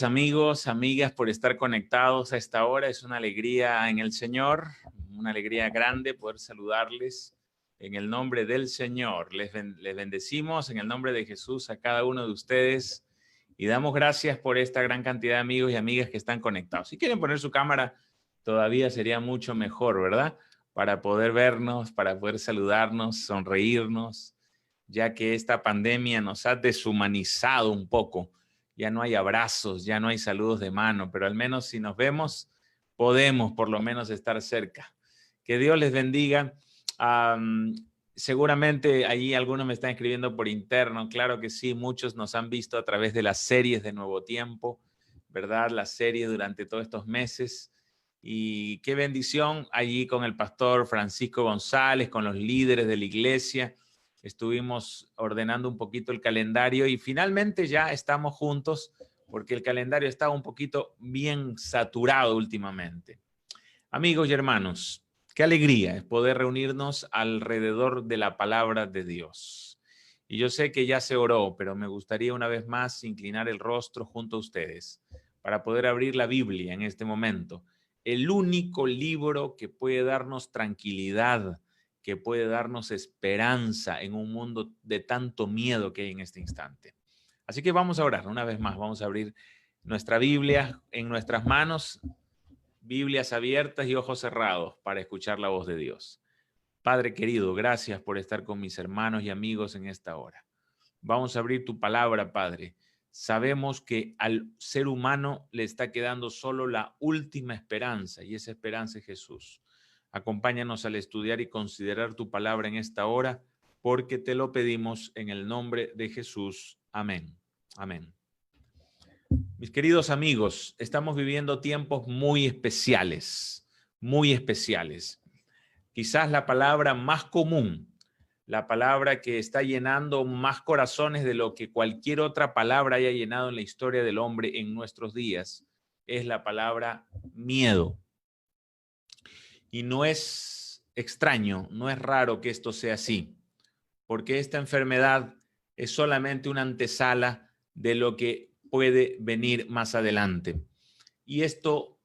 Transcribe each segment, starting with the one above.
Amigos, amigas, por estar conectados a esta hora. Es una alegría en el Señor, una alegría grande poder saludarles en el nombre del Señor. Les bendecimos en el nombre de Jesús a cada uno de ustedes y damos gracias por esta gran cantidad de amigos y amigas que están conectados. Si quieren poner su cámara, todavía sería mucho mejor, ¿verdad? Para poder vernos, para poder saludarnos, sonreírnos, ya que esta pandemia nos ha deshumanizado un poco. Ya no hay abrazos, ya no hay saludos de mano, pero al menos si nos vemos, podemos por lo menos estar cerca. Que Dios les bendiga. Seguramente allí algunos me están escribiendo por interno. Claro que sí, muchos nos han visto a través de las series de Nuevo Tiempo, ¿verdad? Las series durante todos estos meses. Y qué bendición allí con el pastor Francisco González, con los líderes de la iglesia. Estuvimos ordenando un poquito el calendario y finalmente ya estamos juntos porque el calendario está un poquito bien saturado últimamente. Amigos y hermanos, qué alegría es poder reunirnos alrededor de la palabra de Dios. Y yo sé que ya se oró, pero me gustaría una vez más inclinar el rostro junto a ustedes para poder abrir la Biblia en este momento. El único libro que puede darnos tranquilidad, que puede darnos esperanza en un mundo de tanto miedo que hay en este instante. Así que vamos a orar una vez más, vamos a abrir nuestra Biblia en nuestras manos, Biblias abiertas y ojos cerrados para escuchar la voz de Dios. Padre querido, gracias por estar con mis hermanos y amigos en esta hora. Vamos a abrir tu palabra, Padre. Sabemos que al ser humano le está quedando solo la última esperanza y esa esperanza es Jesús. Acompáñanos al estudiar y considerar tu palabra en esta hora, porque te lo pedimos en el nombre de Jesús. Amén. Amén. Mis queridos amigos, estamos viviendo tiempos muy especiales, muy especiales. Quizás la palabra más común, la palabra que está llenando más corazones de lo que cualquier otra palabra haya llenado en la historia del hombre en nuestros días, es la palabra miedo. Y no es extraño, no es raro que esto sea así, porque esta enfermedad es solamente una antesala de lo que puede venir más adelante. Y esto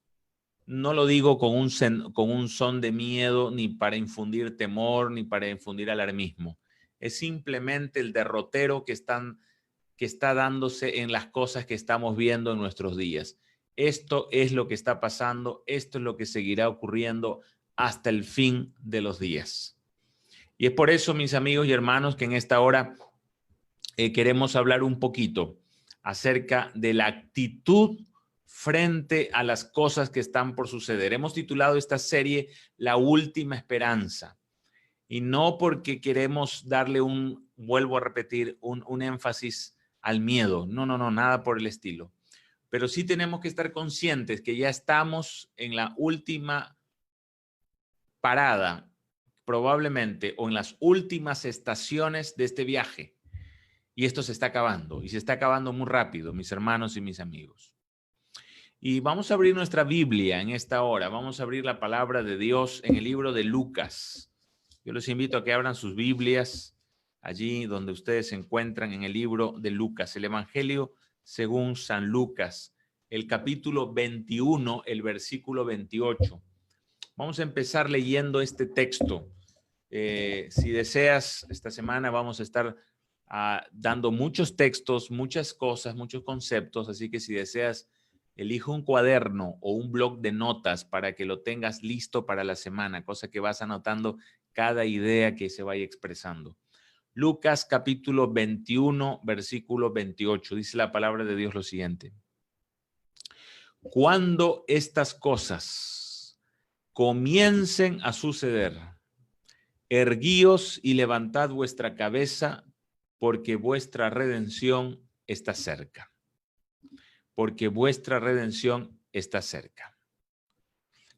no lo digo con un son de miedo, ni para infundir temor, ni para infundir alarmismo. Es simplemente el derrotero que está dándose en las cosas que estamos viendo en nuestros días. Esto es lo que está pasando, esto es lo que seguirá ocurriendo hasta el fin de los días. Y es por eso, mis amigos y hermanos, que en esta hora queremos hablar un poquito acerca de la actitud frente a las cosas que están por suceder. Hemos titulado esta serie La Última Esperanza. Y no porque queremos darle vuelvo a repetir, un énfasis al miedo. No, nada por el estilo. Pero sí tenemos que estar conscientes que ya estamos en la última parada, probablemente, o en las últimas estaciones de este viaje. Y esto se está acabando, y se está acabando muy rápido, mis hermanos y mis amigos. Y vamos a abrir nuestra Biblia en esta hora. Vamos a abrir la palabra de Dios en el libro de Lucas. Yo los invito a que abran sus Biblias allí donde ustedes se encuentran en el libro de Lucas, el Evangelio según San Lucas, el capítulo 21, el versículo 28. Vamos a empezar leyendo este texto. Si deseas, esta semana vamos a estar dando muchos textos, muchas cosas, muchos conceptos, así que si deseas, elige un cuaderno o un bloc de notas para que lo tengas listo para la semana, cosa que vas anotando cada idea que se vaya expresando. Lucas capítulo 21, versículo 28, dice la palabra de Dios lo siguiente. Cuando estas cosas comiencen a suceder, erguíos y levantad vuestra cabeza, porque vuestra redención está cerca. Porque vuestra redención está cerca.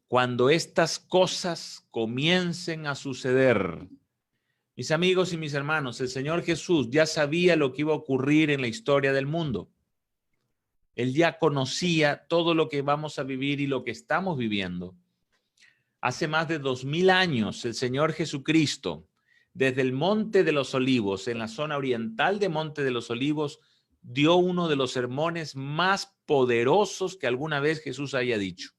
Cuando estas cosas comiencen a suceder, mis amigos y mis hermanos, el Señor Jesús ya sabía lo que iba a ocurrir en la historia del mundo. Él ya conocía todo lo que vamos a vivir y lo que estamos viviendo. Hace más de 2000 años, el Señor Jesucristo, desde el Monte de los Olivos, en la zona oriental de Monte de los Olivos, dio uno de los sermones más poderosos que alguna vez Jesús haya dicho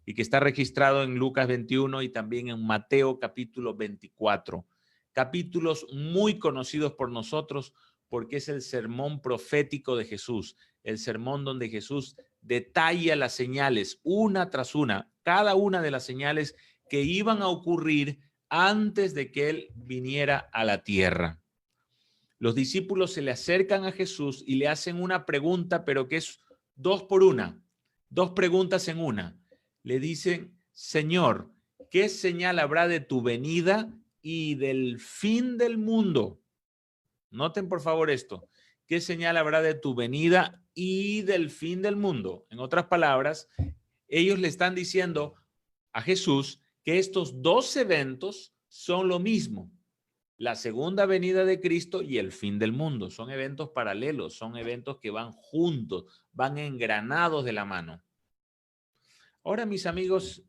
y que está registrado en Lucas 21 y también en Mateo capítulo 24. Capítulos muy conocidos por nosotros porque es el sermón profético de Jesús, el sermón donde Jesús detalla las señales una tras una, cada una de las señales que iban a ocurrir antes de que Él viniera a la tierra. Los discípulos se le acercan a Jesús y le hacen una pregunta, pero que es dos por una, dos preguntas en una. Le dicen, Señor, ¿qué señal habrá de tu venida y del fin del mundo? Noten por favor esto. ¿Qué señal habrá de tu venida y del fin del mundo? En otras palabras, ellos le están diciendo a Jesús que estos dos eventos son lo mismo. La segunda venida de Cristo y el fin del mundo. Son eventos paralelos, son eventos que van juntos, van engranados de la mano. Ahora, mis amigos,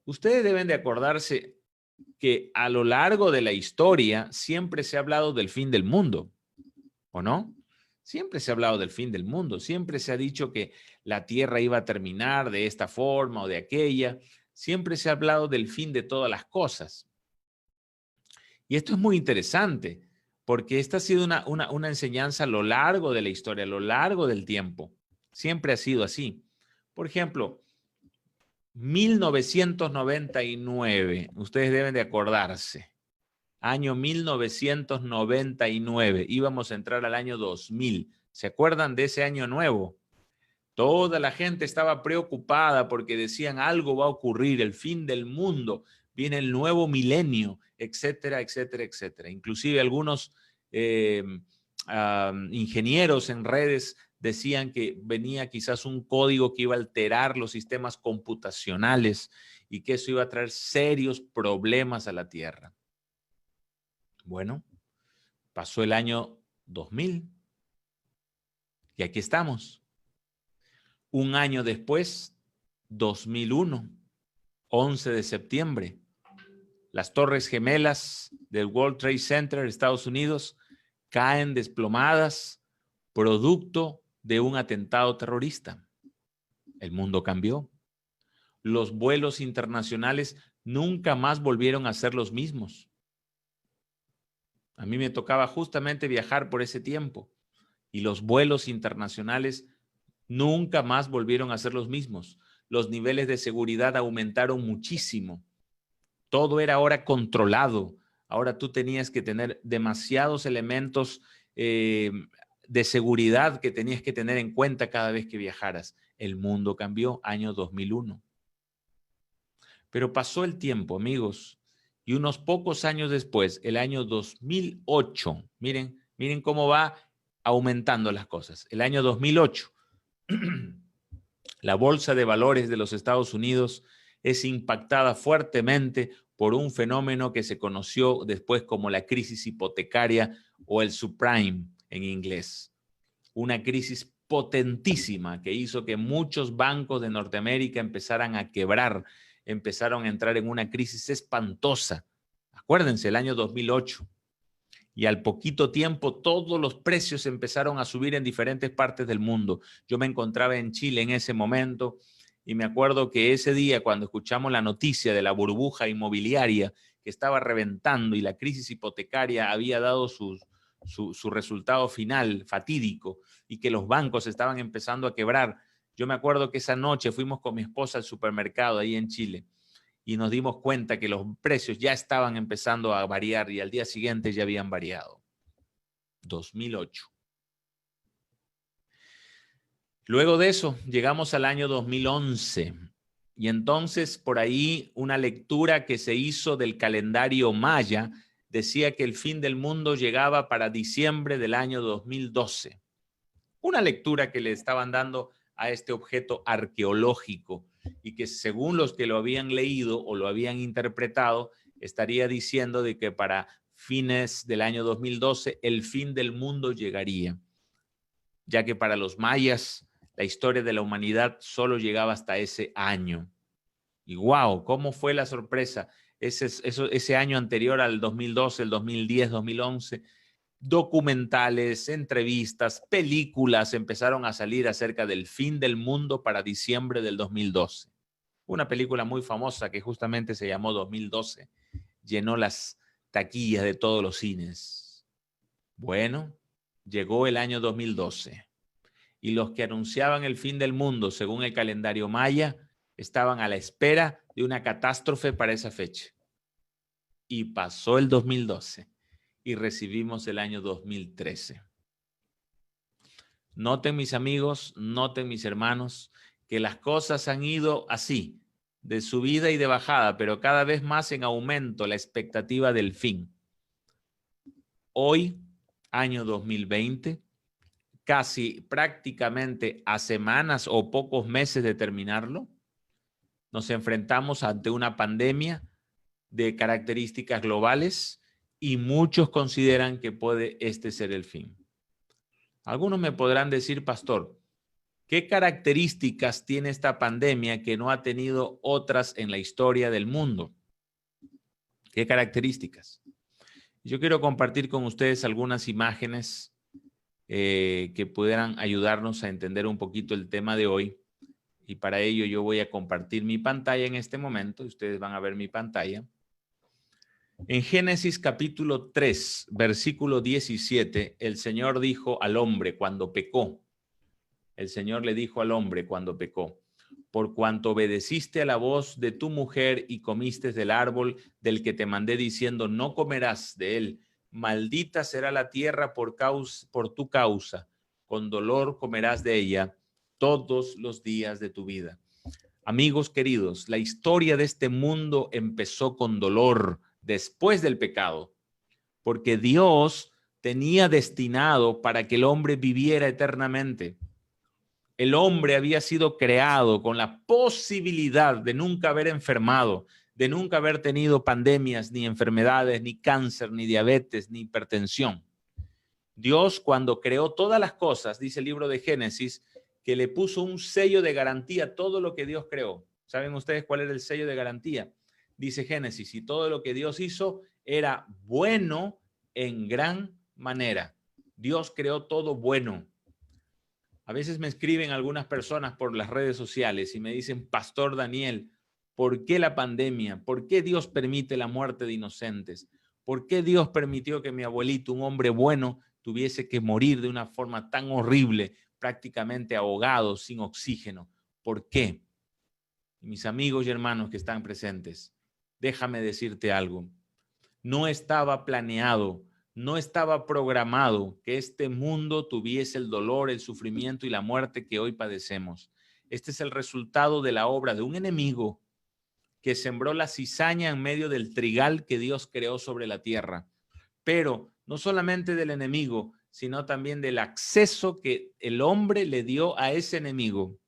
ustedes deben de acordarse que a lo largo de la historia siempre se ha hablado del fin del mundo, ¿o no? Siempre se ha hablado del fin del mundo, siempre se ha dicho que la tierra iba a terminar de esta forma o de aquella, siempre se ha hablado del fin de todas las cosas. Y esto es muy interesante, porque esta ha sido una enseñanza a lo largo de la historia, a lo largo del tiempo. Siempre ha sido así. Por ejemplo, 1999, ustedes deben de acordarse. Año 1999, íbamos a entrar al año 2000. ¿Se acuerdan de ese año nuevo? Toda la gente estaba preocupada porque decían algo va a ocurrir, el fin del mundo, viene el nuevo milenio, etcétera, etcétera, etcétera. Inclusive algunos ingenieros en redes decían que venía quizás un código que iba a alterar los sistemas computacionales y que eso iba a traer serios problemas a la Tierra. Bueno, pasó el año 2000 y aquí estamos. Un año después, 2001, 11 de septiembre, las Torres Gemelas del World Trade Center, Estados Unidos, caen desplomadas producto de un atentado terrorista. El mundo cambió. Los vuelos internacionales nunca más volvieron a ser los mismos. A mí me tocaba justamente viajar por ese tiempo y los vuelos internacionales nunca más volvieron a ser los mismos. Los niveles de seguridad aumentaron muchísimo. Todo era ahora controlado. Ahora tú tenías que tener demasiados elementos de seguridad que tenías que tener en cuenta cada vez que viajaras. El mundo cambió, año 2001. Pero pasó el tiempo, amigos, y unos pocos años después, el año 2008, miren cómo va aumentando las cosas. El año 2008, la bolsa de valores de los Estados Unidos es impactada fuertemente por un fenómeno que se conoció después como la crisis hipotecaria o el subprime en inglés. Una crisis potentísima que hizo que muchos bancos de Norteamérica empezaran a quebrar, empezaron a entrar en una crisis espantosa. Acuérdense, el año 2008. Y al poquito tiempo todos los precios empezaron a subir en diferentes partes del mundo. Yo me encontraba en Chile en ese momento y me acuerdo que ese día cuando escuchamos la noticia de la burbuja inmobiliaria que estaba reventando y la crisis hipotecaria había dado su resultado final fatídico y que los bancos estaban empezando a quebrar, yo me acuerdo que esa noche fuimos con mi esposa al supermercado ahí en Chile y nos dimos cuenta que los precios ya estaban empezando a variar y al día siguiente ya habían variado. 2008. Luego de eso, llegamos al año 2011 y entonces por ahí una lectura que se hizo del calendario maya decía que el fin del mundo llegaba para diciembre del año 2012. Una lectura que le estaban dando a este objeto arqueológico y que según los que lo habían leído o lo habían interpretado, estaría diciendo de que para fines del año 2012 el fin del mundo llegaría, ya que para los mayas la historia de la humanidad solo llegaba hasta ese año. Y wow, ¿cómo fue la sorpresa? Ese año anterior al 2012, el 2010, 2011, documentales, entrevistas, películas empezaron a salir acerca del fin del mundo para diciembre del 2012. Una película muy famosa que justamente se llamó 2012. Llenó las taquillas de todos los cines. Bueno, llegó el año 2012 y los que anunciaban el fin del mundo según el calendario maya estaban a la espera de una catástrofe para esa fecha. Y pasó el 2012 y recibimos el año 2013. Noten, mis amigos, noten, mis hermanos, que las cosas han ido así, de subida y de bajada, pero cada vez más en aumento la expectativa del fin. Hoy, año 2020, casi prácticamente a semanas o pocos meses de terminarlo, nos enfrentamos ante una pandemia de características globales y muchos consideran que puede este ser el fin. Algunos me podrán decir, pastor, ¿qué características tiene esta pandemia que no ha tenido otras en la historia del mundo? ¿Qué características? Yo quiero compartir con ustedes algunas imágenes que pudieran ayudarnos a entender un poquito el tema de hoy. Y para ello yo voy a compartir mi pantalla en este momento. Ustedes van a ver mi pantalla. En Génesis capítulo 3, versículo 17, el Señor dijo al hombre cuando pecó. El Señor le dijo al hombre cuando pecó: por cuanto obedeciste a la voz de tu mujer y comiste del árbol del que te mandé diciendo, no comerás de él, maldita será la tierra por tu causa, con dolor comerás de ella todos los días de tu vida. Amigos queridos, la historia de este mundo empezó con dolor después del pecado, porque Dios tenía destinado para que el hombre viviera eternamente. El hombre había sido creado con la posibilidad de nunca haber enfermado, de nunca haber tenido pandemias, ni enfermedades, ni cáncer, ni diabetes, ni hipertensión. Dios, cuando creó todas las cosas, dice el libro de Génesis, que le puso un sello de garantía a todo lo que Dios creó. ¿Saben ustedes cuál era el sello de garantía? Dice Génesis, y todo lo que Dios hizo era bueno en gran manera. Dios creó todo bueno. A veces me escriben algunas personas por las redes sociales y me dicen, Pastor Daniel, ¿por qué la pandemia? ¿Por qué Dios permite la muerte de inocentes? ¿Por qué Dios permitió que mi abuelito, un hombre bueno, tuviese que morir de una forma tan horrible, prácticamente ahogado, sin oxígeno? ¿Por qué? Mis amigos y hermanos que están presentes, déjame decirte algo. No estaba planeado, no estaba programado que este mundo tuviese el dolor, el sufrimiento y la muerte que hoy padecemos. Este es el resultado de la obra de un enemigo que sembró la cizaña en medio del trigal que Dios creó sobre la tierra. Pero no solamente del enemigo, sino también del acceso que el hombre le dio a ese enemigo.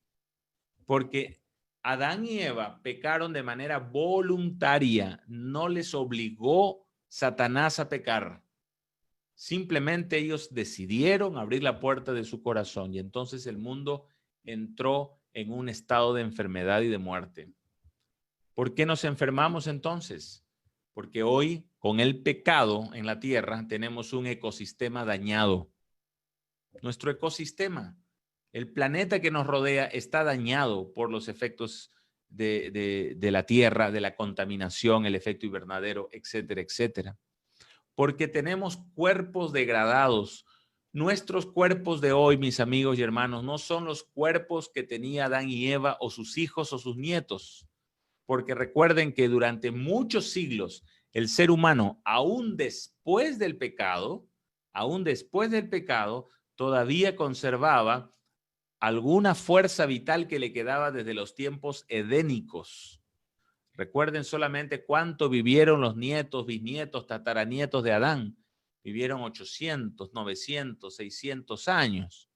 Porque Adán y Eva pecaron de manera voluntaria, no les obligó Satanás a pecar. Simplemente ellos decidieron abrir la puerta de su corazón y entonces el mundo entró en un estado de enfermedad y de muerte. ¿Por qué nos enfermamos entonces? Porque hoy, con el pecado en la tierra, tenemos un ecosistema dañado. Nuestro ecosistema, el planeta que nos rodea, está dañado por los efectos de la tierra, de la contaminación, el efecto invernadero, etcétera, etcétera. Porque tenemos cuerpos degradados. Nuestros cuerpos de hoy, mis amigos y hermanos, no son los cuerpos que tenía Adán y Eva o sus hijos o sus nietos. Porque recuerden que durante muchos siglos el ser humano, aún después del pecado, todavía conservaba alguna fuerza vital que le quedaba desde los tiempos edénicos. Recuerden solamente cuánto vivieron los nietos, bisnietos, tataranietos de Adán. Vivieron 800, 900, 600 años.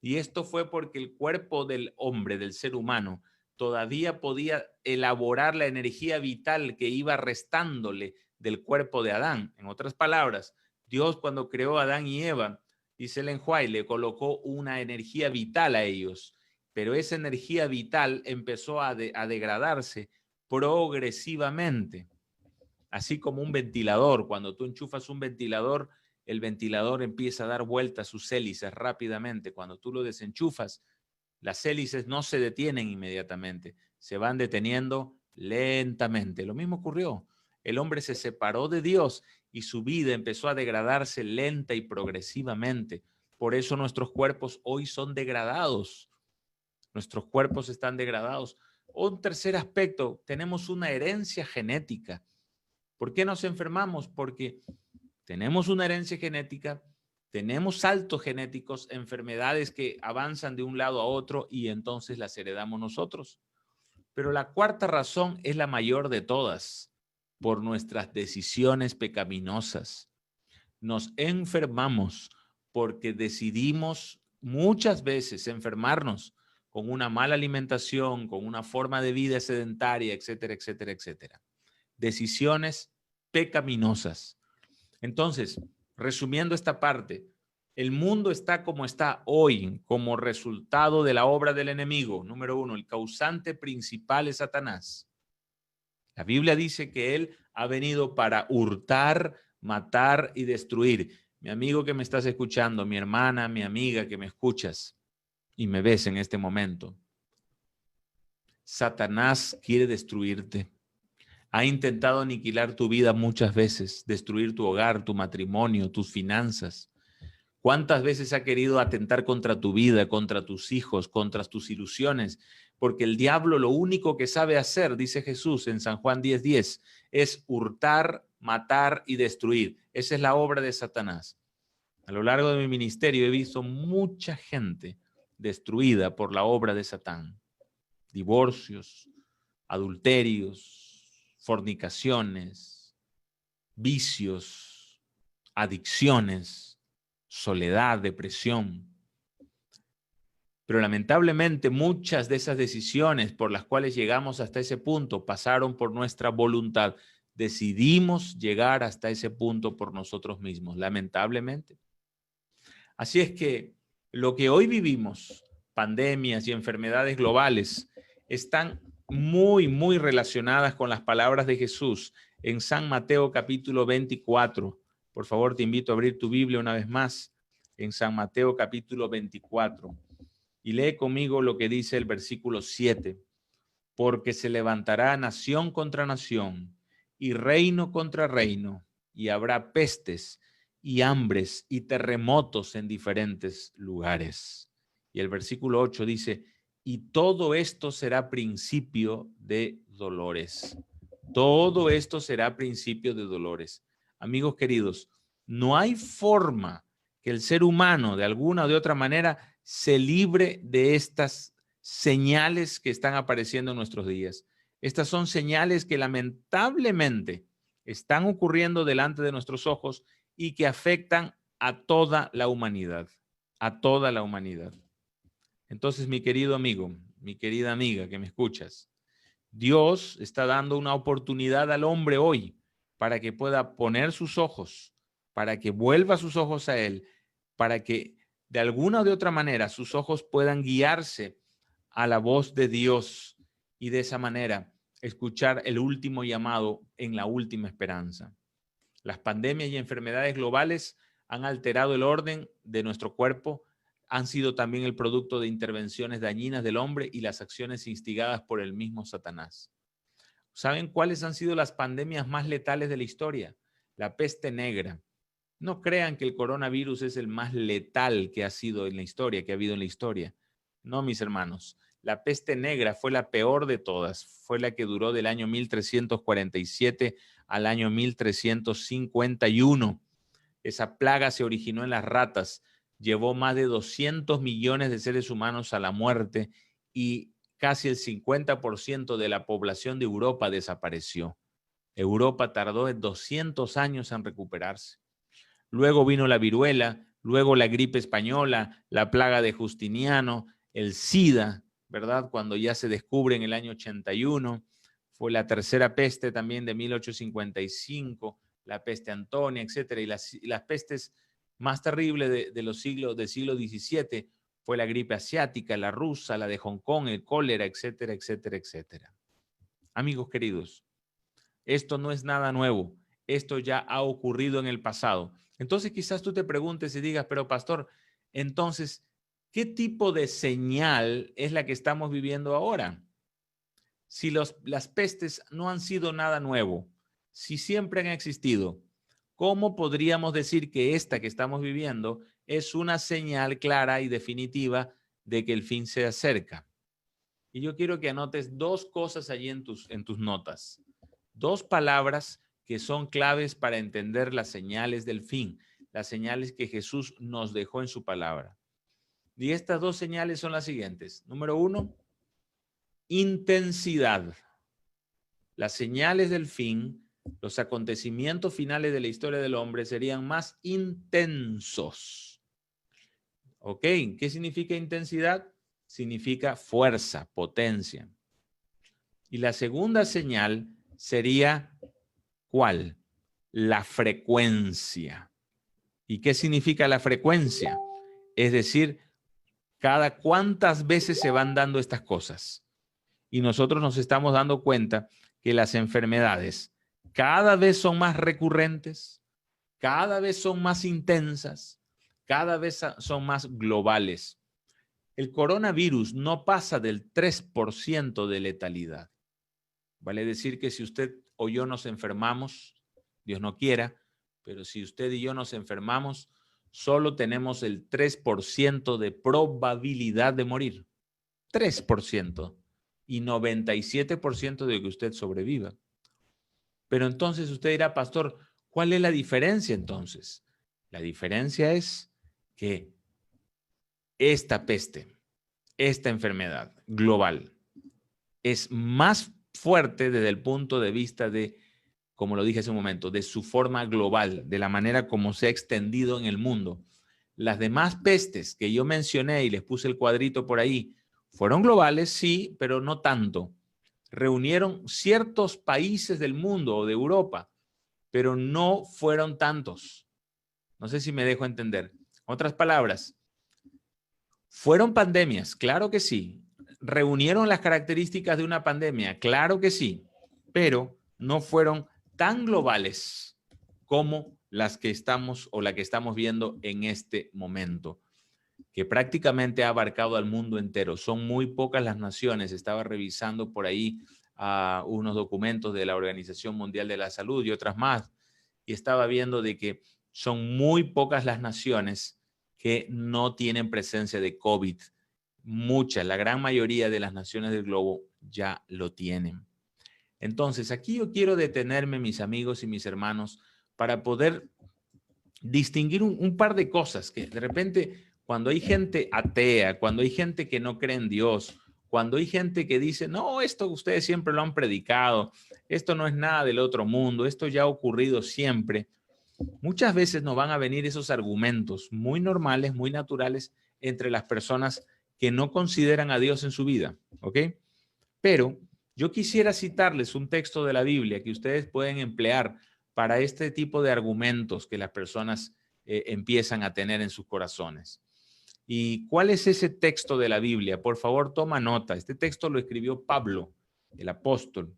Y esto fue porque el cuerpo del hombre, del ser humano, todavía podía elaborar la energía vital que iba restándole del cuerpo de Adán. En otras palabras, Dios cuando creó a Adán y Eva, dice Ellen White, le colocó una energía vital a ellos, pero esa energía vital empezó a degradarse progresivamente. Así como un ventilador, cuando tú enchufas un ventilador, el ventilador empieza a dar vueltas sus hélices rápidamente. Cuando tú lo desenchufas, las hélices no se detienen inmediatamente, se van deteniendo lentamente. Lo mismo ocurrió. El hombre se separó de Dios y su vida empezó a degradarse lenta y progresivamente. Por eso nuestros cuerpos hoy son degradados. Nuestros cuerpos están degradados. Un tercer aspecto, tenemos una herencia genética. ¿Por qué nos enfermamos? Porque tenemos una herencia genética, tenemos saltos genéticos, enfermedades que avanzan de un lado a otro y entonces las heredamos nosotros. Pero la cuarta razón es la mayor de todas, por nuestras decisiones pecaminosas. Nos enfermamos porque decidimos muchas veces enfermarnos con una mala alimentación, con una forma de vida sedentaria, etcétera, etcétera, etcétera. Decisiones pecaminosas. Entonces, resumiendo esta parte, el mundo está como está hoy como resultado de la obra del enemigo. Número uno, el causante principal es Satanás. La Biblia dice que él ha venido para hurtar, matar y destruir. Mi amigo que me estás escuchando, mi hermana, mi amiga que me escuchas y me ves en este momento, Satanás quiere destruirte. Ha intentado aniquilar tu vida muchas veces, destruir tu hogar, tu matrimonio, tus finanzas. ¿Cuántas veces ha querido atentar contra tu vida, contra tus hijos, contra tus ilusiones? Porque el diablo lo único que sabe hacer, dice Jesús en San Juan 10:10, es hurtar, matar y destruir. Esa es la obra de Satanás. A lo largo de mi ministerio he visto mucha gente destruida por la obra de Satán. Divorcios, adulterios, fornicaciones, vicios, adicciones, soledad, depresión. Pero lamentablemente muchas de esas decisiones por las cuales llegamos hasta ese punto pasaron por nuestra voluntad. Decidimos llegar hasta ese punto por nosotros mismos, lamentablemente. Así es que lo que hoy vivimos, pandemias y enfermedades globales, están muy relacionadas con las palabras de Jesús en San Mateo capítulo 24. Por favor, te invito a abrir tu Biblia una vez más en San Mateo capítulo 24 y lee conmigo lo que dice el versículo 7. Porque se levantará nación contra nación y reino contra reino, y habrá pestes y hambres y terremotos en diferentes lugares. Y el versículo 8 dice, y todo esto será principio de dolores. Todo esto será principio de dolores. Amigos queridos, no hay forma que el ser humano de alguna o de otra manera se libre de estas señales que están apareciendo en nuestros días. Estas son señales que lamentablemente están ocurriendo delante de nuestros ojos y que afectan a toda la humanidad, a toda la humanidad. Entonces, mi querido amigo, mi querida amiga que me escuchas, Dios está dando una oportunidad al hombre hoy para que pueda poner sus ojos, para que vuelva sus ojos a Él, para que de alguna o de otra manera sus ojos puedan guiarse a la voz de Dios y de esa manera escuchar el último llamado en la última esperanza. Las pandemias y enfermedades globales han alterado el orden de nuestro cuerpo, han sido también el producto de intervenciones dañinas del hombre y las acciones instigadas por el mismo Satanás. ¿Saben cuáles han sido las pandemias más letales de la historia? La peste negra. No crean que el coronavirus es el más letal que ha sido en la historia, que ha habido en la historia. No, mis hermanos. La peste negra fue la peor de todas. Fue la que duró del año 1347 al año 1351. Esa plaga se originó en las ratas, llevó más de 200 millones de seres humanos a la muerte y casi el 50% de la población de Europa desapareció. Europa tardó 200 años en recuperarse. Luego vino la viruela, luego la gripe española, la plaga de Justiniano, el SIDA, ¿verdad? Cuando ya se descubre en el año 81, fue la tercera peste también de 1855, la peste Antonia, etcétera. Y las pestes más terribles del siglo XVII fue la gripe asiática, la rusa, la de Hong Kong, el cólera, etcétera, etcétera, etcétera. Amigos queridos, esto no es nada nuevo. Esto ya ha ocurrido en el pasado. Entonces quizás tú te preguntes y digas, pero pastor, entonces, ¿qué tipo de señal es la que estamos viviendo ahora? Si las pestes no han sido nada nuevo, si siempre han existido, ¿cómo podríamos decir que esta que estamos viviendo es una señal clara y definitiva de que el fin se acerca? Y yo quiero que anotes dos cosas allí en tus notas. Dos palabras que son claves para entender las señales del fin, las señales que Jesús nos dejó en su palabra. Y estas dos señales son las siguientes. Número uno, intensidad. Las señales del fin, los acontecimientos finales de la historia del hombre serían más intensos. ¿Ok? ¿Qué significa intensidad? Significa fuerza, potencia. Y la segunda señal sería, ¿cuál? La frecuencia. ¿Y qué significa la frecuencia? Es decir, cada cuántas veces se van dando estas cosas. Y nosotros nos estamos dando cuenta que las enfermedades cada vez son más recurrentes, cada vez son más intensas, cada vez son más globales. El coronavirus no pasa del 3% de letalidad. Vale decir que si usted o yo nos enfermamos, Dios no quiera, pero si usted y yo nos enfermamos, solo tenemos el 3% de probabilidad de morir. 3%. Y 97% de que usted sobreviva. Pero entonces usted dirá, pastor, ¿cuál es la diferencia entonces? La diferencia es que esta peste, esta enfermedad global, es más fuerte desde el punto de vista de, como lo dije hace un momento, de su forma global, de la manera como se ha extendido en el mundo. Las demás pestes que yo mencioné y les puse el cuadrito por ahí, fueron globales, sí, pero no tanto. Reunieron ciertos países del mundo o de Europa, pero no fueron tantos. No sé si me dejo entender. Otras palabras, ¿fueron pandemias? Claro que sí. ¿Reunieron las características de una pandemia? Claro que sí, pero no fueron tan globales como las que estamos o la que estamos viendo en este momento, que prácticamente ha abarcado al mundo entero. Son muy pocas las naciones. Estaba revisando por ahí unos documentos de la Organización Mundial de la Salud y otras más, y estaba viendo de que son muy pocas las naciones que no tienen presencia de COVID. Muchas, la gran mayoría de las naciones del globo ya lo tienen. Entonces, aquí yo quiero detenerme, mis amigos y mis hermanos, para poder distinguir un par de cosas que de repente, cuando hay gente atea, cuando hay gente que no cree en Dios, cuando hay gente que dice, no, esto ustedes siempre lo han predicado, esto no es nada del otro mundo, esto ya ha ocurrido siempre, muchas veces nos van a venir esos argumentos muy normales, muy naturales entre las personas que no consideran a Dios en su vida, ¿ok? Pero yo quisiera citarles un texto de la Biblia que ustedes pueden emplear para este tipo de argumentos que las personas empiezan a tener en sus corazones. ¿Y cuál es ese texto de la Biblia? Por favor, toma nota. Este texto lo escribió Pablo, el apóstol,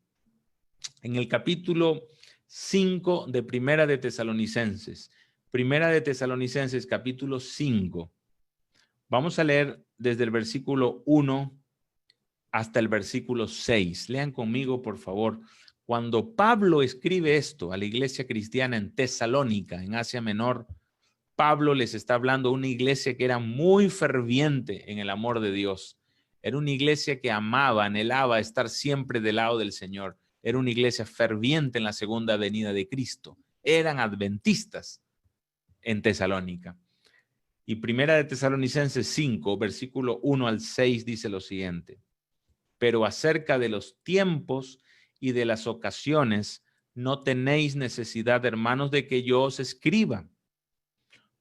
en el capítulo 5 de Primera de Tesalonicenses. Primera de Tesalonicenses, capítulo 5. Vamos a leer desde el versículo 1 hasta el versículo 6. Lean conmigo, por favor. Cuando Pablo escribe esto a la iglesia cristiana en Tesalónica, en Asia Menor, Pablo les está hablando a una iglesia que era muy ferviente en el amor de Dios. Era una iglesia que amaba, anhelaba estar siempre del lado del Señor. Era una iglesia ferviente en la segunda venida de Cristo. Eran adventistas en Tesalónica. Y Primera de Tesalonicenses 5, versículo 1 al 6 dice lo siguiente: pero acerca de los tiempos y de las ocasiones no tenéis necesidad, hermanos, de que yo os escriba,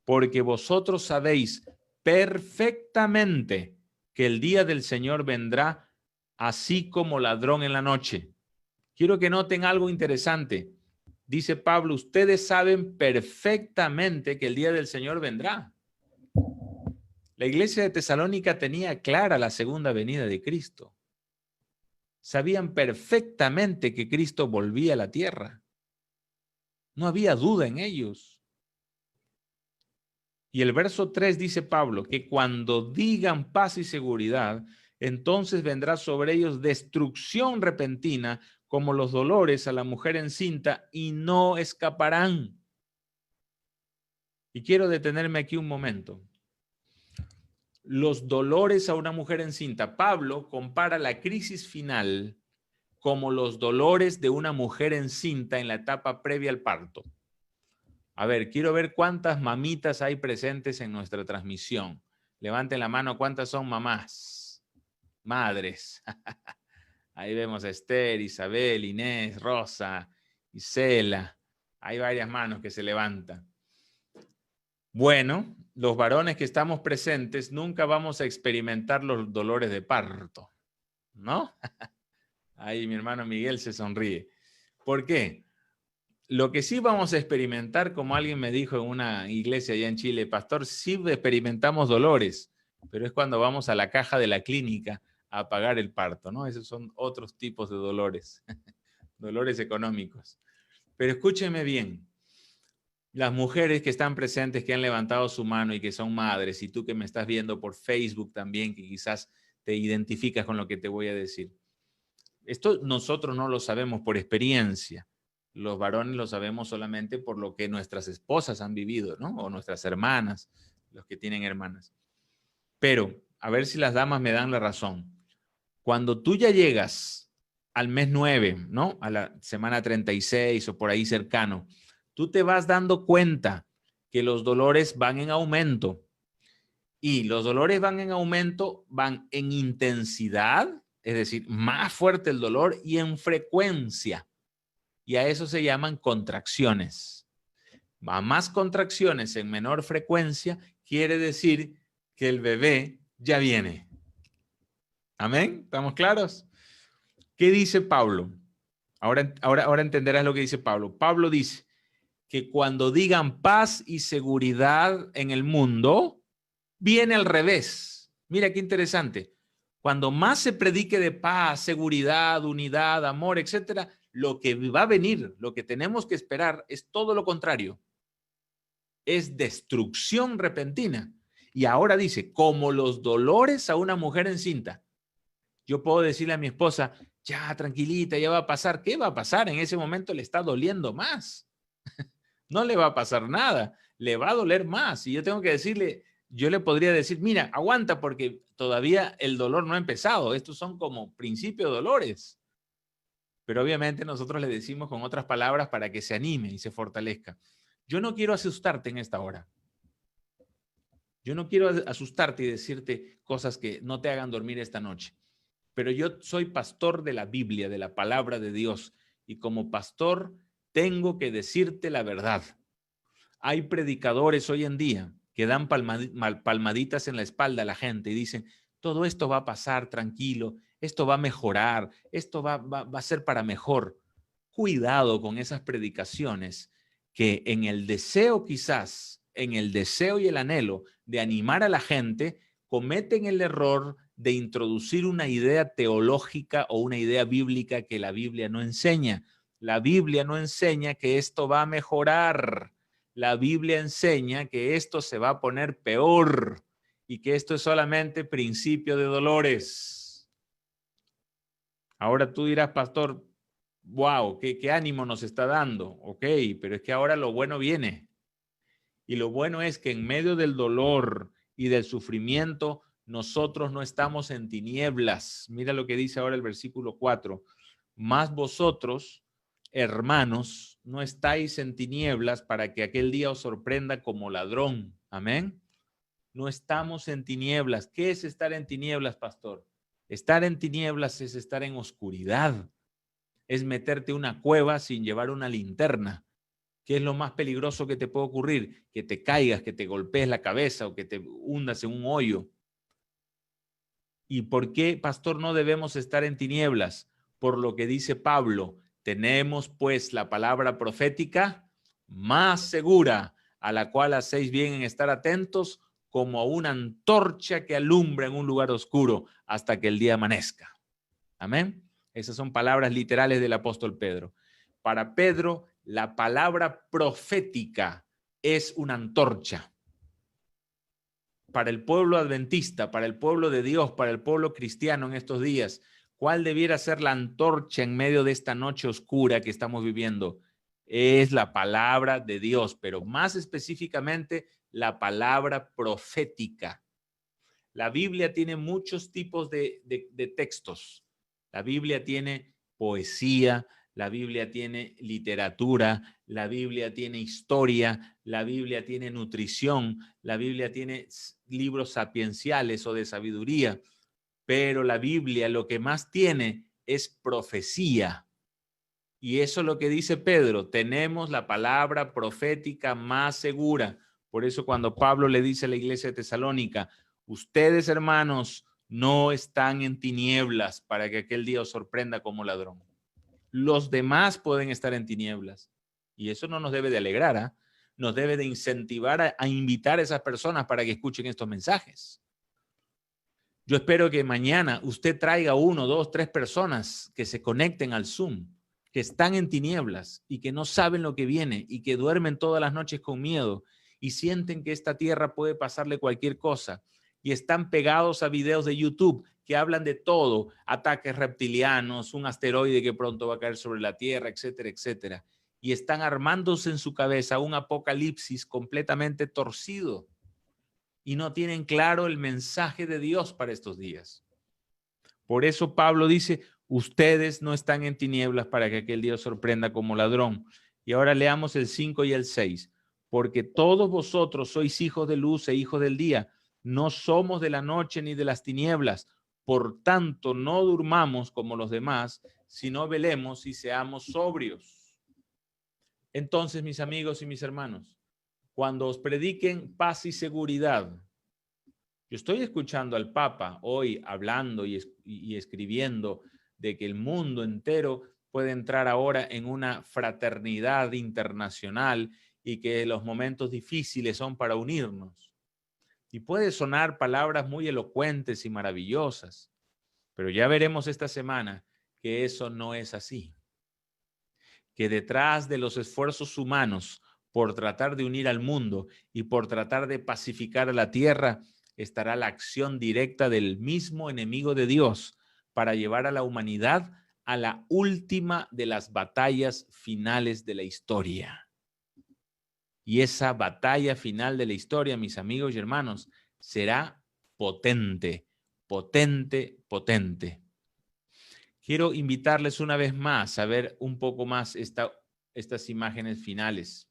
porque vosotros sabéis perfectamente que el día del Señor vendrá así como ladrón en la noche. Quiero que noten algo interesante. Dice Pablo, ustedes saben perfectamente que el día del Señor vendrá. La iglesia de Tesalónica tenía clara la segunda venida de Cristo. Sabían perfectamente que Cristo volvía a la tierra. No había duda en ellos. Y el verso 3 dice Pablo, que cuando digan paz y seguridad, entonces vendrá sobre ellos destrucción repentina, como los dolores a la mujer encinta, y no escaparán. Y quiero detenerme aquí un momento. Los dolores a una mujer encinta. Pablo compara la crisis final como los dolores de una mujer encinta en la etapa previa al parto. A ver, quiero ver cuántas mamitas hay presentes en nuestra transmisión. Levanten la mano, ¿cuántas son mamás? Madres. Ahí vemos a Esther, Isabel, Inés, Rosa, Isela. Hay varias manos que se levantan. Bueno, los varones que estamos presentes nunca vamos a experimentar los dolores de parto, ¿no? Ahí mi hermano Miguel se sonríe. ¿Por qué? Lo que sí vamos a experimentar, como alguien me dijo en una iglesia allá en Chile, pastor, sí experimentamos dolores, pero es cuando vamos a la caja de la clínica a pagar el parto, ¿no? Esos son otros tipos de dolores, dolores económicos. Pero escúcheme bien, las mujeres que están presentes, que han levantado su mano y que son madres, y tú que me estás viendo por Facebook también, que quizás te identificas con lo que te voy a decir. Esto nosotros no lo sabemos por experiencia. Los varones lo sabemos solamente por lo que nuestras esposas han vivido, ¿no? O nuestras hermanas, los que tienen hermanas. Pero, a ver si las damas me dan la razón. Cuando tú ya llegas al mes 9, ¿no? A la semana 36 o por ahí cercano, tú te vas dando cuenta que los dolores van en aumento. Y los dolores van en aumento, van en intensidad, es decir, más fuerte el dolor, y en frecuencia. Y a eso se llaman contracciones. A más contracciones en menor frecuencia, quiere decir que el bebé ya viene. ¿Amén? ¿Estamos claros? ¿Qué dice Pablo? Ahora entenderás lo que dice Pablo. Pablo dice que cuando digan paz y seguridad en el mundo, viene al revés. Mira qué interesante. Cuando más se predique de paz, seguridad, unidad, amor, etcétera, lo que va a venir, lo que tenemos que esperar es todo lo contrario. Es destrucción repentina. Y ahora dice, como los dolores a una mujer encinta. Yo puedo decirle a mi esposa, ya, tranquilita, ya va a pasar. ¿Qué va a pasar? En ese momento le está doliendo más. No le va a pasar nada, le va a doler más. Y yo tengo que decirle, yo le podría decir, mira, aguanta porque todavía el dolor no ha empezado. Estos son como principio de dolores. Pero obviamente nosotros le decimos con otras palabras para que se anime y se fortalezca. Yo no quiero asustarte en esta hora. Yo no quiero asustarte y decirte cosas que no te hagan dormir esta noche. Pero yo soy pastor de la Biblia, de la palabra de Dios. Y como pastor tengo que decirte la verdad. Hay predicadores hoy en día que dan palmaditas en la espalda a la gente y dicen, todo esto va a pasar tranquilo, esto va a mejorar, esto va a ser para mejor. Cuidado con esas predicaciones que en el deseo quizás, en el deseo y el anhelo de animar a la gente, cometen el error de introducir una idea teológica o una idea bíblica que la Biblia no enseña. La Biblia no enseña que esto va a mejorar. La Biblia enseña que esto se va a poner peor y que esto es solamente principio de dolores. Ahora tú dirás, pastor, wow, qué ánimo nos está dando. Ok, pero es que ahora lo bueno viene. Y lo bueno es que en medio del dolor y del sufrimiento, nosotros no estamos en tinieblas. Mira lo que dice ahora el versículo 4. Más vosotros, hermanos, no estáis en tinieblas para que aquel día os sorprenda como ladrón. Amén. No estamos en tinieblas. ¿Qué es estar en tinieblas, pastor? Estar en tinieblas es estar en oscuridad. Es meterte en una cueva sin llevar una linterna. ¿Qué es lo más peligroso que te puede ocurrir? Que te caigas, que te golpees la cabeza o que te hundas en un hoyo. ¿Y por qué, pastor, no debemos estar en tinieblas? Por lo que dice Pablo, tenemos pues la palabra profética más segura, a la cual hacéis bien en estar atentos como una antorcha que alumbra en un lugar oscuro hasta que el día amanezca. Amén. Esas son palabras literales del apóstol Pedro. Para Pedro, la palabra profética es una antorcha. para el pueblo adventista, para el pueblo de Dios, para el pueblo cristiano en estos días, ¿cuál debiera ser la antorcha en medio de esta noche oscura que estamos viviendo? Es la palabra de Dios, pero más específicamente la palabra profética. La Biblia tiene muchos tipos de textos. La Biblia tiene poesía, la Biblia tiene literatura, la Biblia tiene historia, la Biblia tiene nutrición, la Biblia tiene libros sapienciales o de sabiduría, pero la Biblia lo que más tiene es profecía. Y eso es lo que dice Pedro, tenemos la palabra profética más segura. Por eso cuando Pablo le dice a la iglesia de Tesalónica, ustedes, hermanos, no están en tinieblas para que aquel día os sorprenda como ladrón. Los demás pueden estar en tinieblas. Y eso no nos debe de alegrar, ¿eh? Nos debe de incentivar a invitar a esas personas para que escuchen estos mensajes. Yo espero que mañana usted traiga 1, 2, 3 personas que se conecten al Zoom, que están en tinieblas y que no saben lo que viene y que duermen todas las noches con miedo y sienten que esta tierra puede pasarle cualquier cosa y están pegados a videos de YouTube que hablan de todo, ataques reptilianos, un asteroide que pronto va a caer sobre la Tierra, etcétera, etcétera. Y están armándose en su cabeza un apocalipsis completamente torcido y no tienen claro el mensaje de Dios para estos días. Por eso Pablo dice, ustedes no están en tinieblas para que aquel día os sorprenda como ladrón. Y ahora leamos el 5 y el 6. Porque todos vosotros sois hijos de luz e hijos del día. No somos de la noche ni de las tinieblas. Por tanto, no durmamos como los demás, sino velemos y seamos sobrios. Entonces, mis amigos y mis hermanos, cuando os prediquen paz y seguridad, yo estoy escuchando al Papa hoy hablando y escribiendo de que el mundo entero puede entrar ahora en una fraternidad internacional y que los momentos difíciles son para unirnos. Y puede sonar palabras muy elocuentes y maravillosas, pero ya veremos esta semana que eso no es así. Que detrás de los esfuerzos humanos por tratar de unir al mundo y por tratar de pacificar a la tierra, estará la acción directa del mismo enemigo de Dios para llevar a la humanidad a la última de las batallas finales de la historia. Y esa batalla final de la historia, mis amigos y hermanos, será potente, potente, potente. Quiero invitarles una vez más a ver un poco más estas imágenes finales.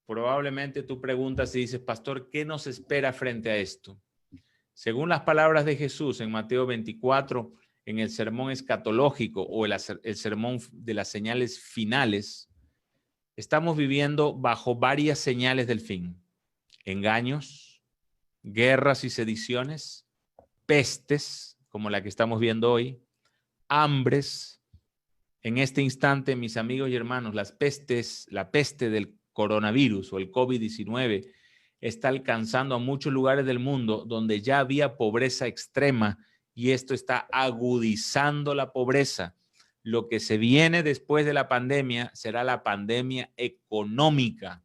Probablemente tú preguntas y dices, pastor, ¿qué nos espera frente a esto? Según las palabras de Jesús en Mateo 24, en el sermón escatológico o el sermón de las señales finales, estamos viviendo bajo varias señales del fin. Engaños, guerras y sediciones, pestes, como la que estamos viendo hoy, hambres. En este instante, mis amigos y hermanos, la peste del coronavirus o el COVID-19 está alcanzando a muchos lugares del mundo donde ya había pobreza extrema y esto está agudizando la pobreza. Lo que se viene después de la pandemia será la pandemia económica,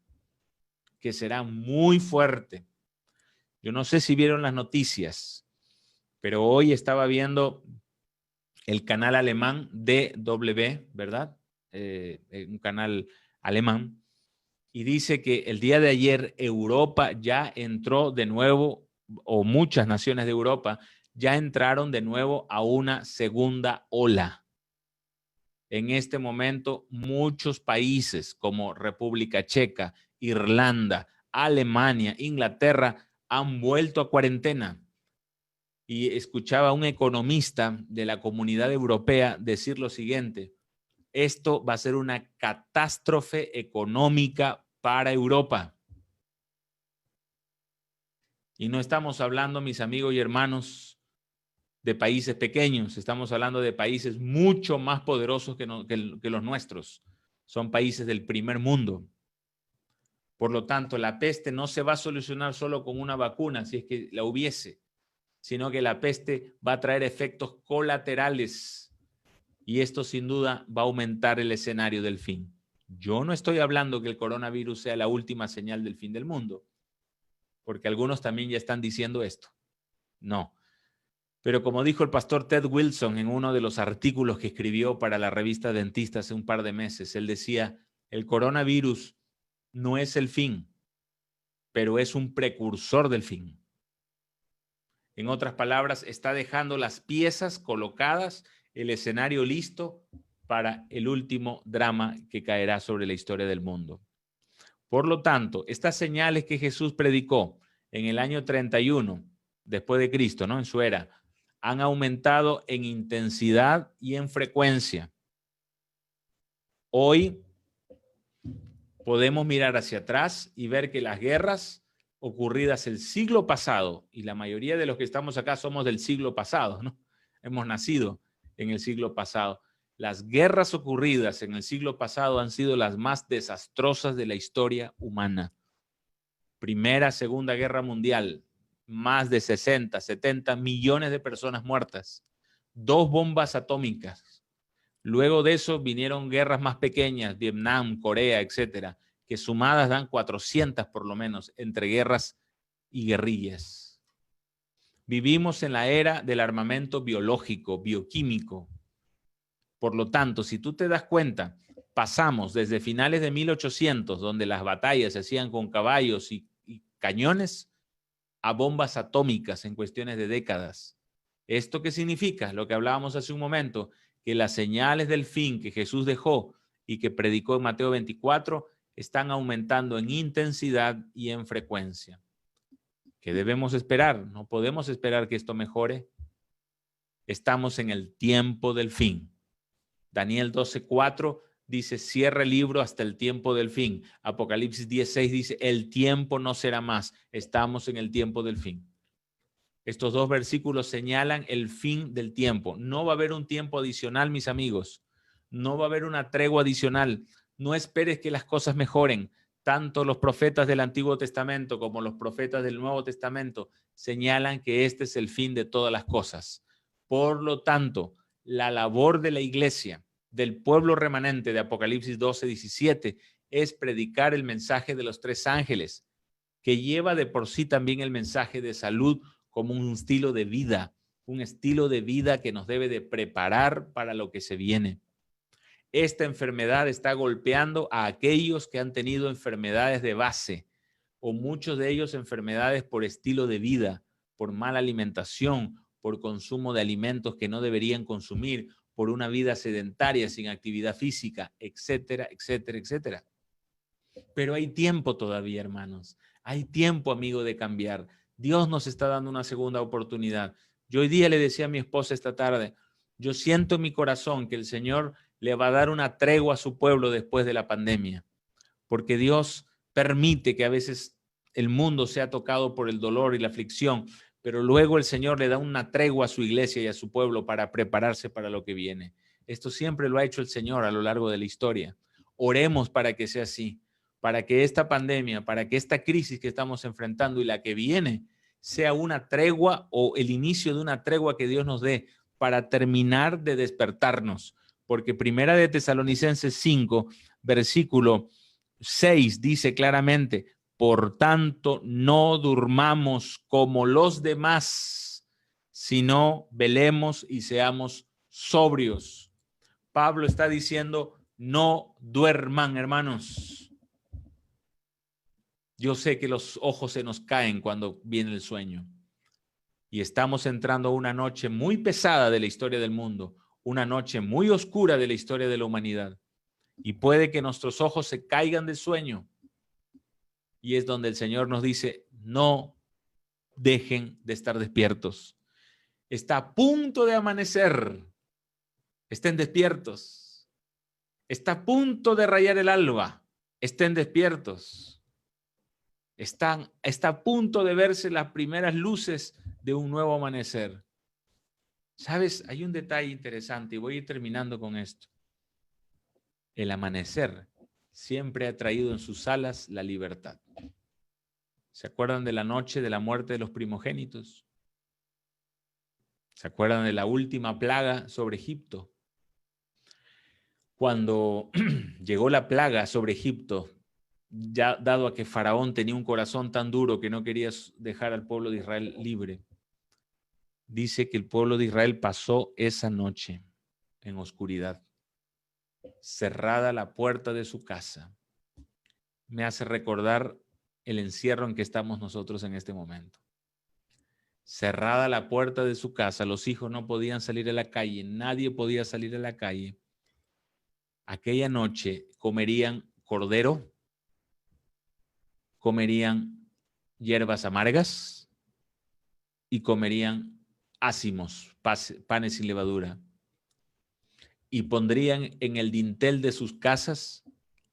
que será muy fuerte. Yo no sé si vieron las noticias, pero hoy estaba viendo el canal alemán DW, ¿verdad? Un canal alemán, y dice que el día de ayer Europa ya entró de nuevo, o muchas naciones de Europa ya entraron de nuevo a una segunda ola. En este momento, muchos países como República Checa, Irlanda, Alemania, Inglaterra han vuelto a cuarentena. Y escuchaba a un economista de la Comunidad Europea decir lo siguiente: esto va a ser una catástrofe económica para Europa. Y no estamos hablando, mis amigos y hermanos, de países pequeños, estamos hablando de países mucho más poderosos que los nuestros. Son países del primer mundo. Por lo tanto, la peste no se va a solucionar solo con una vacuna, si es que la hubiese, sino que la peste va a traer efectos colaterales y esto sin duda va a aumentar el escenario del fin. Yo no estoy hablando que el coronavirus sea la última señal del fin del mundo, porque algunos también ya están diciendo esto. No. Pero como dijo el pastor Ted Wilson en uno de los artículos que escribió para la revista Dentista hace un par de meses, él decía, el coronavirus no es el fin, pero es un precursor del fin. En otras palabras, está dejando las piezas colocadas, el escenario listo para el último drama que caerá sobre la historia del mundo. Por lo tanto, estas señales que Jesús predicó en el año 31 después de Cristo, ¿no? En su era, han aumentado en intensidad y en frecuencia. Hoy podemos mirar hacia atrás y ver que las guerras ocurridas el siglo pasado, y la mayoría de los que estamos acá somos del siglo pasado, ¿no? Hemos nacido en el siglo pasado. Las guerras ocurridas en el siglo pasado han sido las más desastrosas de la historia humana. Primera, Segunda Guerra Mundial, más de 60, 70 millones de personas muertas, 2 bombas atómicas. Luego de eso vinieron guerras más pequeñas, Vietnam, Corea, etcétera, que sumadas dan 400 por lo menos entre guerras y guerrillas. Vivimos en la era del armamento biológico, bioquímico. Por lo tanto, si tú te das cuenta, pasamos desde finales de 1800, donde las batallas se hacían con caballos y cañones, a bombas atómicas en cuestiones de décadas. ¿Esto qué significa? Lo que hablábamos hace un momento, que las señales del fin que Jesús dejó y que predicó en Mateo 24 están aumentando en intensidad y en frecuencia. ¿Qué debemos esperar? No podemos esperar que esto mejore. Estamos en el tiempo del fin. Daniel 12:4 dice, cierra el libro hasta el tiempo del fin. Apocalipsis 10:6 dice, el tiempo no será más. Estamos en el tiempo del fin. Estos 2 versículos señalan el fin del tiempo. No va a haber un tiempo adicional, mis amigos. No va a haber una tregua adicional. No esperes que las cosas mejoren. Tanto los profetas del Antiguo Testamento como los profetas del Nuevo Testamento señalan que este es el fin de todas las cosas. Por lo tanto, la labor de la iglesia, del pueblo remanente de Apocalipsis 12:17, es predicar el mensaje de los 3 ángeles, que lleva de por sí también el mensaje de salud como un estilo de vida que nos debe de preparar para lo que se viene. Esta enfermedad está golpeando a aquellos que han tenido enfermedades de base, o muchos de ellos enfermedades por estilo de vida, por mala alimentación, por consumo de alimentos que no deberían consumir, por una vida sedentaria sin actividad física, etcétera, etcétera, etcétera. Pero hay tiempo todavía, hermanos. Hay tiempo, amigo, de cambiar. Dios nos está dando una segunda oportunidad. Yo hoy día le decía a mi esposa esta tarde, yo siento en mi corazón que el Señor le va a dar una tregua a su pueblo después de la pandemia, porque Dios permite que a veces el mundo sea tocado por el dolor y la aflicción, pero luego el Señor le da una tregua a su iglesia y a su pueblo para prepararse para lo que viene. Esto siempre lo ha hecho el Señor a lo largo de la historia. Oremos para que sea así, para que esta pandemia, para que esta crisis que estamos enfrentando y la que viene sea una tregua o el inicio de una tregua que Dios nos dé para terminar de despertarnos. Porque Primera de Tesalonicenses 5, versículo 6 dice claramente, por tanto, no durmamos como los demás, sino velemos y seamos sobrios. Pablo está diciendo, no duerman, hermanos. Yo sé que los ojos se nos caen cuando viene el sueño. Y estamos entrando a una noche muy pesada de la historia del mundo, una noche muy oscura de la historia de la humanidad. Y puede que nuestros ojos se caigan del sueño. Y es donde el Señor nos dice, no dejen de estar despiertos. Está a punto de amanecer. Estén despiertos. Está a punto de rayar el alba. Estén despiertos. Está a punto de verse las primeras luces de un nuevo amanecer. ¿Sabes? Hay un detalle interesante y voy a ir terminando con esto. El amanecer siempre ha traído en sus alas la libertad. ¿Se acuerdan de la noche de la muerte de los primogénitos? ¿Se acuerdan de la última plaga sobre Egipto? Cuando llegó la plaga sobre Egipto, ya dado a que Faraón tenía un corazón tan duro que no quería dejar al pueblo de Israel libre, dice que el pueblo de Israel pasó esa noche en oscuridad, cerrada la puerta de su casa. Me hace recordar el encierro en que estamos nosotros en este momento. Cerrada la puerta de su casa, los hijos no podían salir a la calle, nadie podía salir a la calle. Aquella noche comerían cordero, comerían hierbas amargas y comerían ácimos, panes sin levadura. Y pondrían en el dintel de sus casas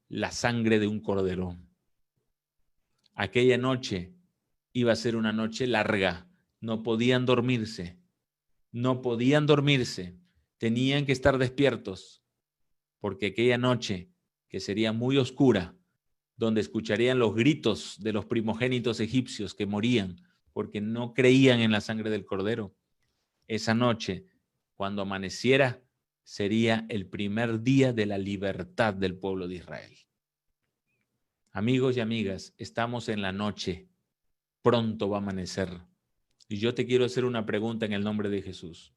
la sangre de un cordero. Aquella noche iba a ser una noche larga. No podían dormirse. No podían dormirse. Tenían que estar despiertos. Porque aquella noche, que sería muy oscura, donde escucharían los gritos de los primogénitos egipcios que morían porque no creían en la sangre del cordero, esa noche, cuando amaneciera, sería el primer día de la libertad del pueblo de Israel. Amigos y amigas, estamos en la noche. Pronto va a amanecer. Y yo te quiero hacer una pregunta en el nombre de Jesús.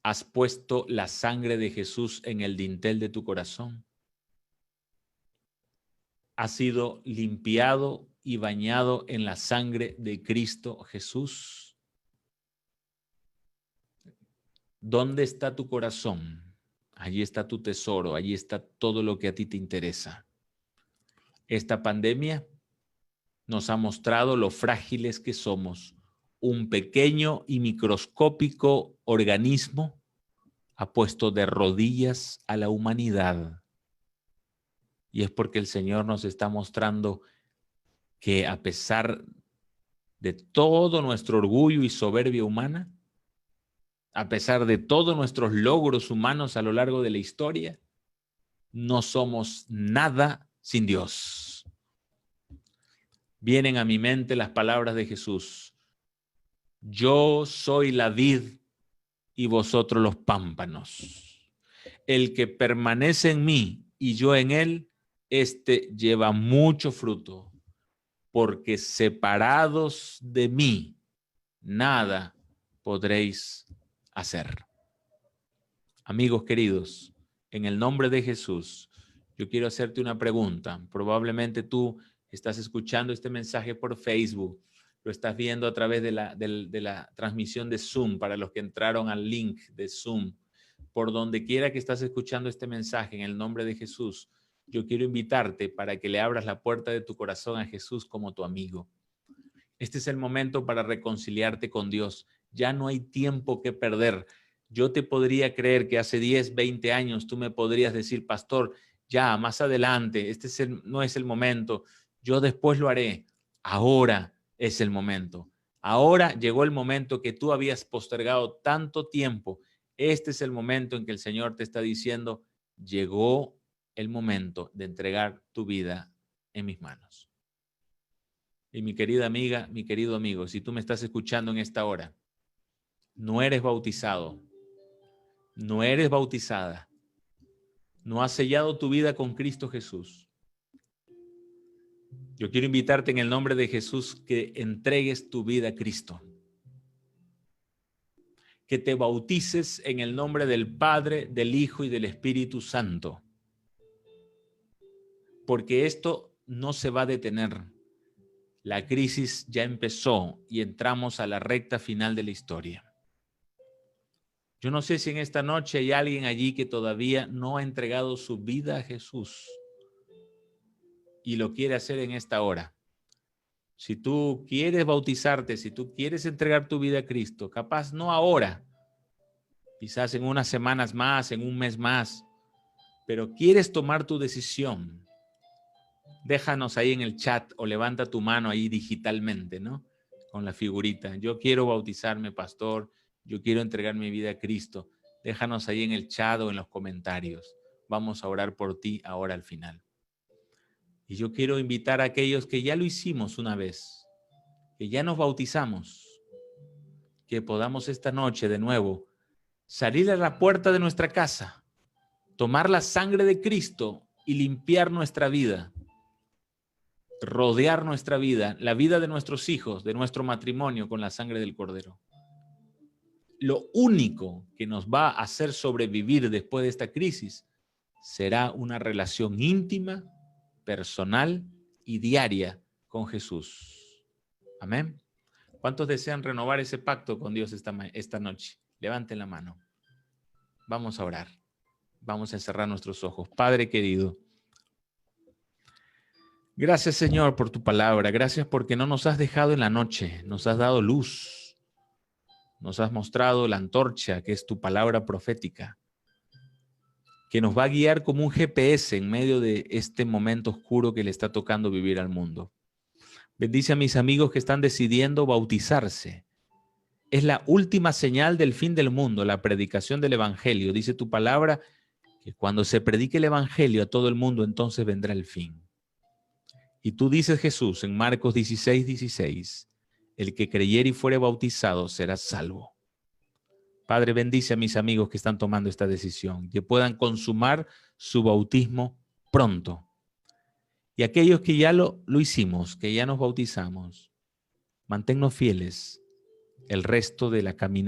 ¿Has puesto la sangre de Jesús en el dintel de tu corazón? ¿Has sido limpiado y bañado en la sangre de Cristo Jesús? ¿Dónde está tu corazón? Allí está tu tesoro, allí está todo lo que a ti te interesa. Esta pandemia nos ha mostrado lo frágiles que somos. Un pequeño y microscópico organismo ha puesto de rodillas a la humanidad. Y es porque el Señor nos está mostrando que a pesar de todo nuestro orgullo y soberbia humana, a pesar de todos nuestros logros humanos a lo largo de la historia, no somos nada sin Dios. Vienen a mi mente las palabras de Jesús. Yo soy la vid y vosotros los pámpanos. El que permanece en mí y yo en él, este lleva mucho fruto, porque separados de mí, nada podréis hacer. Amigos queridos, en el nombre de Jesús, yo quiero hacerte una pregunta. Probablemente tú estás escuchando este mensaje por Facebook, lo estás viendo a través de la transmisión de Zoom, para los que entraron al link de Zoom. Por donde quiera que estás escuchando este mensaje, en el nombre de Jesús, yo quiero invitarte para que le abras la puerta de tu corazón a Jesús como tu amigo. Este es el momento para reconciliarte con Dios. Ya no hay tiempo que perder. Yo te podría creer que hace 10, 20 años tú me podrías decir, pastor, ya, más adelante, no es el momento, yo después lo haré. Ahora es el momento. Ahora llegó el momento que tú habías postergado tanto tiempo. Este es el momento en que el Señor te está diciendo, llegó el momento de entregar tu vida en mis manos. Y mi querida amiga, mi querido amigo, si tú me estás escuchando en esta hora, no eres bautizado, no eres bautizada, no has sellado tu vida con Cristo Jesús. Yo quiero invitarte en el nombre de Jesús que entregues tu vida a Cristo. Que te bautices en el nombre del Padre, del Hijo y del Espíritu Santo. Porque esto no se va a detener. La crisis ya empezó y entramos a la recta final de la historia. Yo no sé si en esta noche hay alguien allí que todavía no ha entregado su vida a Jesús y lo quiere hacer en esta hora. Si tú quieres bautizarte, si tú quieres entregar tu vida a Cristo, capaz no ahora, quizás en unas semanas más, en un mes más, pero quieres tomar tu decisión, déjanos ahí en el chat o levanta tu mano ahí digitalmente, ¿no? Con la figurita. Yo quiero bautizarme, pastor, yo quiero entregar mi vida a Cristo. Déjanos ahí en el chat o en los comentarios. Vamos a orar por ti ahora al final. Y yo quiero invitar a aquellos que ya lo hicimos una vez, que ya nos bautizamos, que podamos esta noche de nuevo salir a la puerta de nuestra casa, tomar la sangre de Cristo y limpiar nuestra vida rodear nuestra vida, la vida de nuestros hijos, de nuestro matrimonio con la sangre del Cordero. Lo único que nos va a hacer sobrevivir después de esta crisis será una relación íntima, personal y diaria con Jesús. Amén. ¿Cuántos desean renovar ese pacto con Dios esta noche? Levanten la mano. Vamos a orar. Vamos a cerrar nuestros ojos. Padre querido, gracias, Señor, por tu palabra. Gracias porque no nos has dejado en la noche. Nos has dado luz. Nos has mostrado la antorcha, que es tu palabra profética, que nos va a guiar como un GPS en medio de este momento oscuro que le está tocando vivir al mundo. Bendice a mis amigos que están decidiendo bautizarse. Es la última señal del fin del mundo, la predicación del evangelio. Dice tu palabra que cuando se predique el evangelio a todo el mundo, entonces vendrá el fin. Y tú dices, Jesús, en Marcos 16:16, el que creyere y fuere bautizado será salvo. Padre, bendice a mis amigos que están tomando esta decisión, que puedan consumar su bautismo pronto. Y aquellos que ya lo hicimos, que ya nos bautizamos, manténnos fieles el resto de la caminata